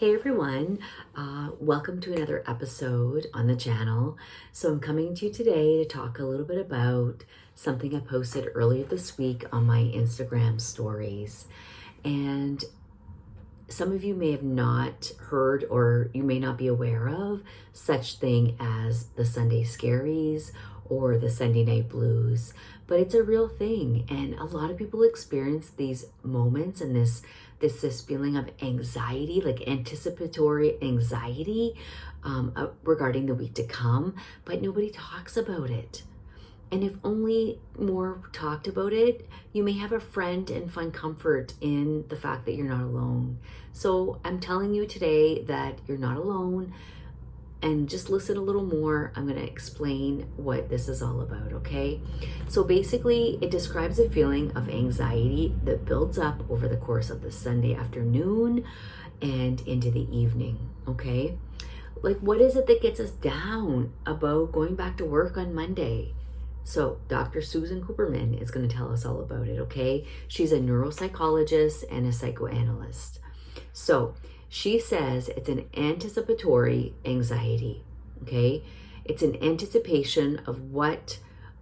Hey everyone, welcome to another episode on the channel. So I'm coming to you today to talk a little bit about something I posted earlier this week on my Instagram stories. And some of you may have not heard or you may not be aware of such thing as the Sunday scaries or the Sunday night blues, but it's a real thing. And a lot of people experience these moments and this feeling of anxiety, like anticipatory anxiety regarding the week to come, but nobody talks about it. And if only more talked about it, you may have a friend and find comfort in the fact that you're not alone. So I'm telling you today that you're not alone, and just listen a little more. I'm going to explain what this is all about, okay? So basically, it describes a feeling of anxiety that builds up over the course of the Sunday afternoon and into the evening, okay? Like, what is it that gets us down about going back to work on Monday? So Dr. Susan Cooperman is going to tell us all about it, okay? She's a neuropsychologist and a psychoanalyst. So she says it's an anticipatory anxiety, okay? It's an anticipation of what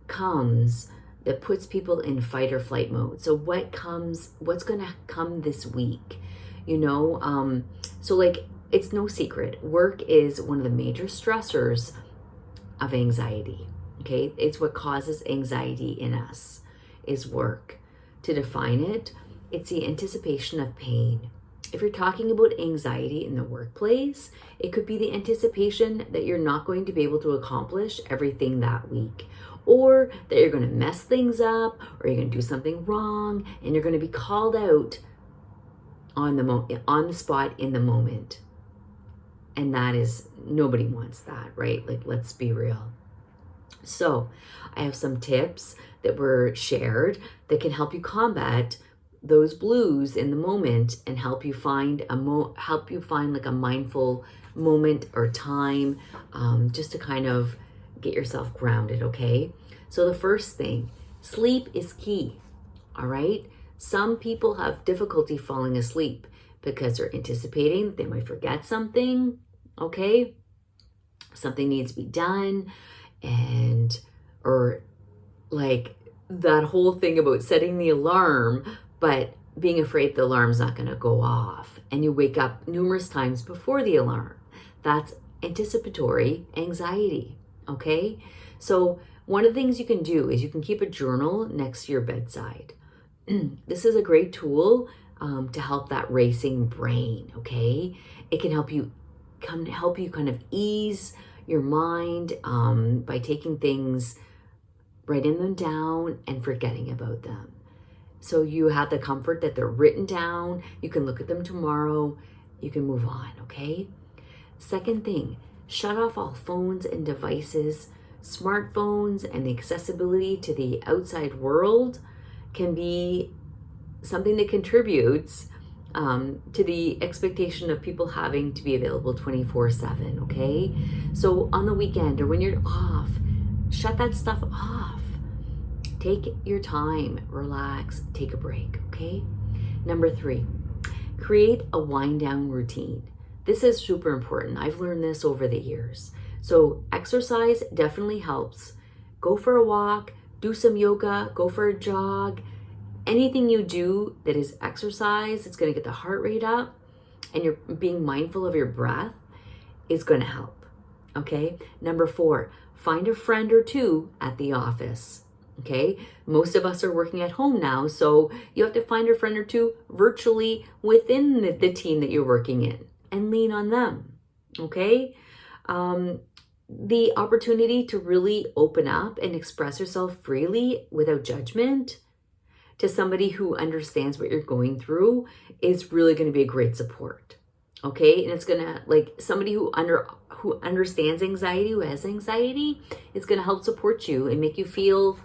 comes that puts people in fight or flight mode. So what's going to come this week, So like, it's no secret. Work is one of the major stressors of anxiety, okay? It's what causes anxiety in us is work. To define it, it's the anticipation of pain. If you're talking about anxiety in the workplace, it could be the anticipation that you're not going to be able to accomplish everything that week, or that you're going to mess things up, or you're going to do something wrong, and you're going to be called out on the spot in the moment. And that is, nobody wants that, right? Like, let's be real. So I have some tips that were shared that can help you combat those blues in the moment and help you find like a mindful moment or time, just to kind of get yourself grounded, okay? So the first thing, sleep is key, all right? Some people have difficulty falling asleep because they're anticipating that they might forget something, okay? Something needs to be done, or like that whole thing about setting the alarm, but being afraid the alarm's not going to go off, and you wake up numerous times before the alarm. That's anticipatory anxiety, okay? So one of the things you can do is you can keep a journal next to your bedside. This is a great tool to help that racing brain, okay? It can help you kind of ease your mind by taking things, writing them down and forgetting about them. So you have the comfort that they're written down. You can look at them tomorrow. You can move on, okay? Second thing, shut off all phones and devices. Smartphones and the accessibility to the outside world can be something that contributes to the expectation of people having to be available 24/7, okay? So on the weekend or when you're off, shut that stuff off. Take your time, relax, take a break, okay? Number 3, create a wind down routine. This is super important. I've learned this over the years. So exercise definitely helps. Go for a walk, do some yoga, go for a jog. Anything you do that is exercise, it's going to get the heart rate up, and you're being mindful of your breath is going to help, okay? Number 4, find a friend or two at the office. Okay, most of us are working at home now, so you have to find a friend or two virtually within the team that you're working in and lean on them, okay? The opportunity to really open up and express yourself freely without judgment to somebody who understands what you're going through is really going to be a great support, okay? And it's going to, like, somebody who understands anxiety, who has anxiety, is going to help support you and make you feel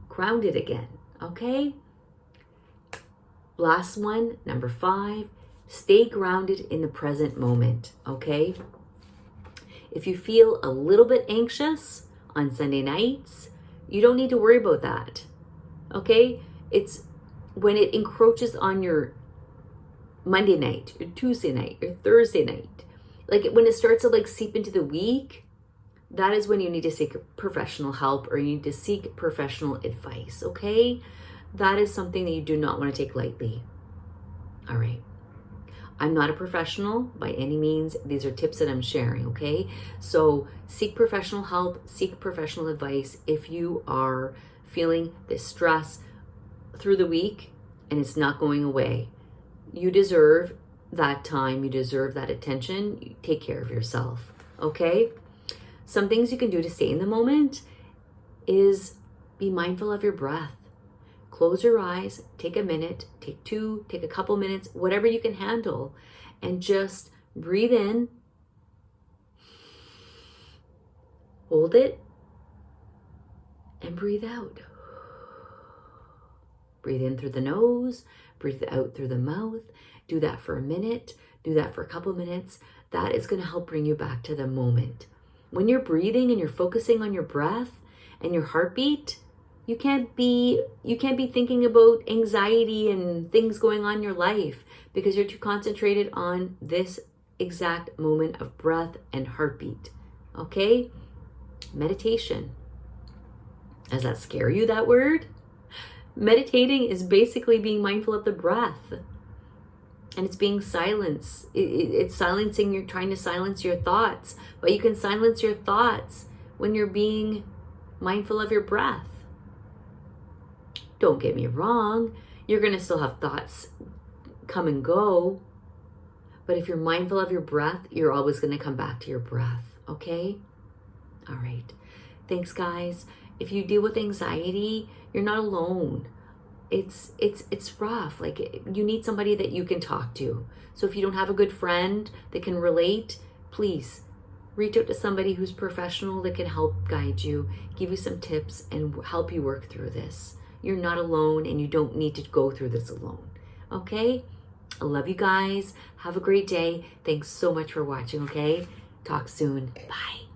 grounded again, okay? Last one, number 5, stay grounded in the present moment, okay? If you feel a little bit anxious on Sunday nights, you don't need to worry about that, okay? It's when it encroaches on your Monday night, or Tuesday night, or Thursday night. Like when it starts to like seep into the week, that is when you need to seek professional help or you need to seek professional advice, okay? That is something that you do not want to take lightly. All right. I'm not a professional by any means. These are tips that I'm sharing, okay? So seek professional help, seek professional advice if you are feeling this stress through the week and it's not going away. You deserve that time. You deserve that attention. You take care of yourself, okay? Some things you can do to stay in the moment is be mindful of your breath. Close your eyes, take a minute, take two, take a couple minutes, whatever you can handle, and just breathe in, hold it, and breathe out. Breathe in through the nose, breathe out through the mouth. Do that for a minute, do that for a couple minutes. That is going to help bring you back to the moment. When you're breathing and you're focusing on your breath and your heartbeat, you can't be thinking about anxiety and things going on in your life because you're too concentrated on this exact moment of breath and heartbeat. Okay? Meditation. Does that scare you, that word? Meditating is basically being mindful of the breath. And it's being silence. It's silencing, you're trying to silence your thoughts. But you can silence your thoughts when you're being mindful of your breath. Don't get me wrong, you're going to still have thoughts come and go. But if you're mindful of your breath, you're always going to come back to your breath. Okay? All right. Thanks, guys. If you deal with anxiety, you're not alone. It's rough. Like you need somebody that you can talk to. So if you don't have a good friend that can relate, please reach out to somebody who's professional that can help guide you, give you some tips, and help you work through this. You're not alone and you don't need to go through this alone. Okay? I love you guys. Have a great day. Thanks so much for watching, okay? Talk soon. Bye.